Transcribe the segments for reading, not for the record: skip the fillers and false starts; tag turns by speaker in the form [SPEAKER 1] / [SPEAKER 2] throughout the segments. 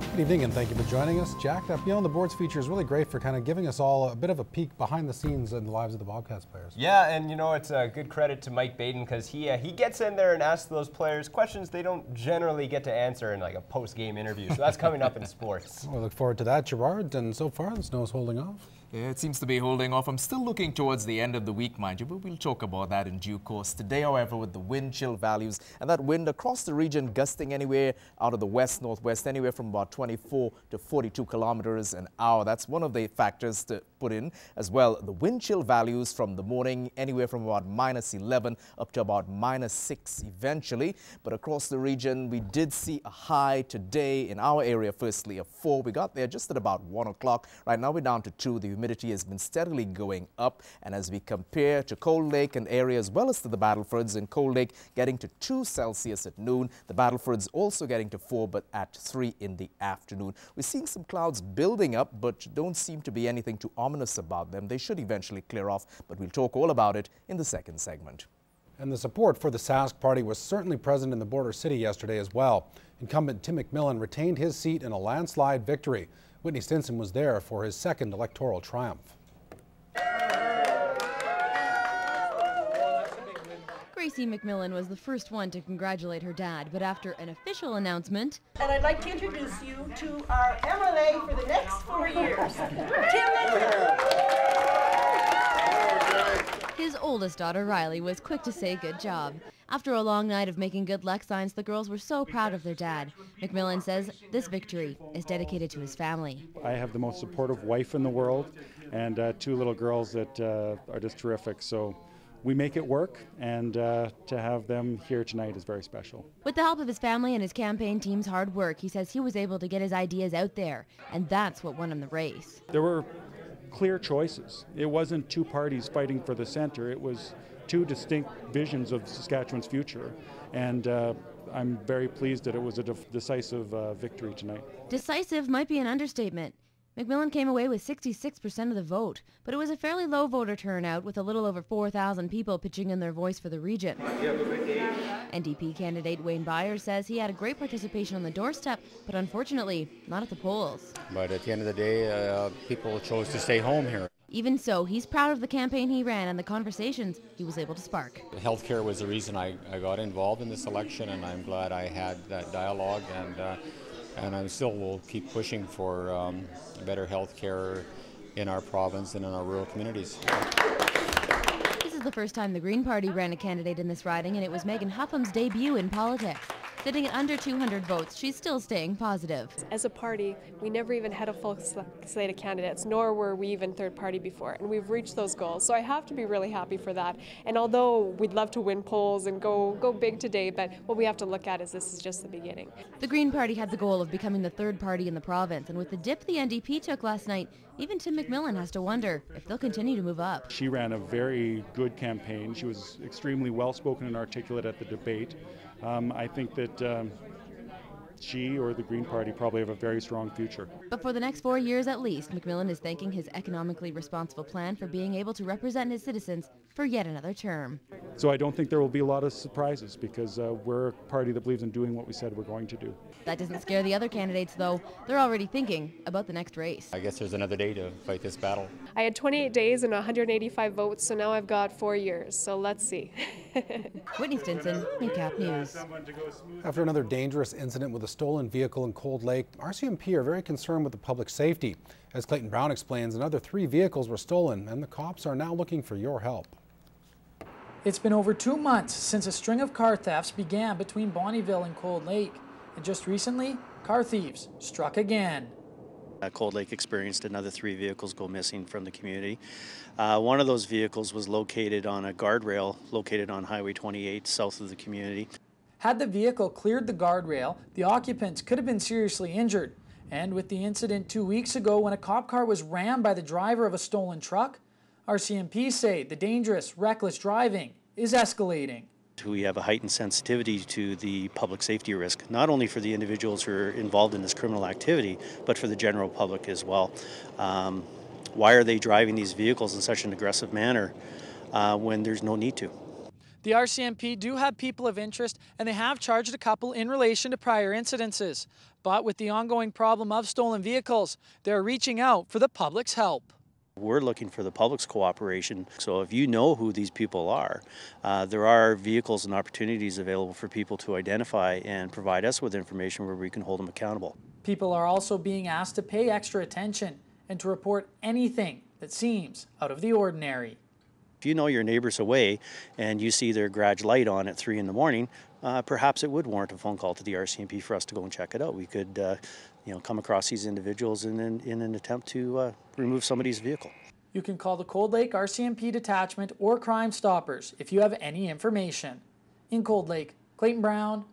[SPEAKER 1] Good evening and thank you for joining us. Jack, that Beyond the Boards feature is really great for kind of giving us all a bit of a peek behind the scenes in the lives of the Bobcats players.
[SPEAKER 2] Yeah, and you know, it's a good credit to Mike Baden because he gets in there and asks those players questions they don't generally get to answer in like a post-game interview. So that's coming up in sports.
[SPEAKER 1] We look forward to that, Gerard, and so far the snow's holding off.
[SPEAKER 3] Yeah, it seems to be holding off. I'm still looking towards the end of the week, mind you, but we'll talk about that in due course. Today, however, with the wind chill values and that wind across the region gusting anywhere out of the west-northwest, anywhere from about 24 to 42 kilometers an hour. That's one of the factors to put in as well. The wind chill values from the morning, anywhere from about -11 up to about -6 eventually. But across the region, we did see a high today in our area, firstly, of 4. We got there just at about 1 o'clock. Right now, we're down to 2. The humidity has been steadily going up, and as we compare to Cold Lake and area as well as to the Battlefords, in Cold Lake getting to 2 Celsius at noon, the Battlefords also getting to 4 but at 3 in the afternoon. We're seeing some clouds building up but don't seem to be anything too ominous about them. They should eventually clear off, but we'll talk all about it in the second segment.
[SPEAKER 1] And the support for the Sask party was certainly present in the border city yesterday as well. Incumbent Tim McMillan retained his seat in a landslide victory. Whitney Stinson was there for his second electoral triumph.
[SPEAKER 4] Gracie McMillan was the first one to congratulate her dad, but after an official announcement...
[SPEAKER 5] And I'd like to introduce you to our MLA for the next 4 years, Tim McMillan.
[SPEAKER 4] His oldest daughter, Riley, was quick to say good job. After a long night of making good luck signs, the girls were so proud of their dad. McMillan says this victory is dedicated to his family.
[SPEAKER 6] I have the most supportive wife in the world and 2 little girls that are just terrific. So we make it work, and to have them here tonight is very special.
[SPEAKER 4] With the help of his family and his campaign team's hard work, he says he was able to get his ideas out there, and that's what won him the race.
[SPEAKER 6] There were clear choices. It wasn't 2 parties fighting for the center. It was 2 distinct visions of Saskatchewan's future, and I'm very pleased that it was a decisive victory tonight.
[SPEAKER 4] Decisive might be an understatement. McMillan came away with 66% of the vote, but it was a fairly low voter turnout with a little over 4,000 people pitching in their voice for the region. NDP candidate Wayne Byers says he had a great participation on the doorstep, but unfortunately not at the polls.
[SPEAKER 7] But at the end of the day, people chose to stay home here.
[SPEAKER 4] Even so, he's proud of the campaign he ran and the conversations he was able to spark.
[SPEAKER 7] Healthcare was the reason I got involved in this election, and I'm glad I had that dialogue, and I still will keep pushing for better health care in our province and in our rural communities.
[SPEAKER 4] This is the first time the Green Party ran a candidate in this riding, and it was Megan Hupham's debut in politics. Sitting at under 200 votes, she's still staying positive.
[SPEAKER 8] As a party, we never even had a full slate of candidates, nor were we even third party before, and we've reached those goals. So I have to be really happy for that. And although we'd love to win polls and go big today, but what we have to look at is this is just the beginning.
[SPEAKER 4] The Green Party had the goal of becoming the third party in the province, and with the dip the NDP took last night, even Tim McMillan has to wonder if they'll continue to move up.
[SPEAKER 6] She ran a very good campaign. She was extremely well-spoken and articulate at the debate. I think that she or the Green Party probably have a very strong future.
[SPEAKER 4] But for the next 4 years at least, McMillan is thanking his economically responsible plan for being able to represent his citizens for yet another term.
[SPEAKER 6] So I don't think there will be a lot of surprises because we're a party that believes in doing what we said we're going to do.
[SPEAKER 4] That doesn't scare the other candidates, though. They're already thinking about the next race.
[SPEAKER 7] I guess there's another day to fight this battle.
[SPEAKER 8] I had 28 days and 185 votes, so now I've got 4 years, so let's see.
[SPEAKER 4] Whitney Stinson, Newcap News.
[SPEAKER 1] After another dangerous incident with a stolen vehicle in Cold Lake, RCMP are very concerned with the public safety. As Clayton Brown explains, another 3 vehicles were stolen, and the cops are now looking for your help.
[SPEAKER 9] It's been over 2 months since a string of car thefts began between Bonnyville and Cold Lake. And just recently, car thieves struck again.
[SPEAKER 10] Cold Lake experienced another 3 vehicles go missing from the community. One of those vehicles was located on a guardrail located on Highway 28 south of the community.
[SPEAKER 9] Had the vehicle cleared the guardrail, the occupants could have been seriously injured. And with the incident 2 weeks ago when a cop car was rammed by the driver of a stolen truck, RCMP say the dangerous, reckless driving is escalating.
[SPEAKER 10] We have a heightened sensitivity to the public safety risk, not only for the individuals who are involved in this criminal activity, but for the general public as well. Why are they driving these vehicles in such an aggressive manner when there's no need to?
[SPEAKER 9] The RCMP do have people of interest, and they have charged a couple in relation to prior incidences. But with the ongoing problem of stolen vehicles, they're reaching out for the public's help.
[SPEAKER 10] We're looking for the public's cooperation. So if you know who these people are, there are vehicles and opportunities available for people to identify and provide us with information where we can hold them accountable.
[SPEAKER 9] People are also being asked to pay extra attention and to report anything that seems out of the ordinary.
[SPEAKER 10] If you know your neighbor's away and you see their garage light on at 3 in the morning, perhaps it would warrant a phone call to the RCMP for us to go and check it out. We could come across these individuals in an attempt to remove somebody's vehicle.
[SPEAKER 9] You can call the Cold Lake RCMP Detachment or Crime Stoppers if you have any information. In Cold Lake, Clayton Brown,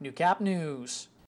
[SPEAKER 9] Newcap News.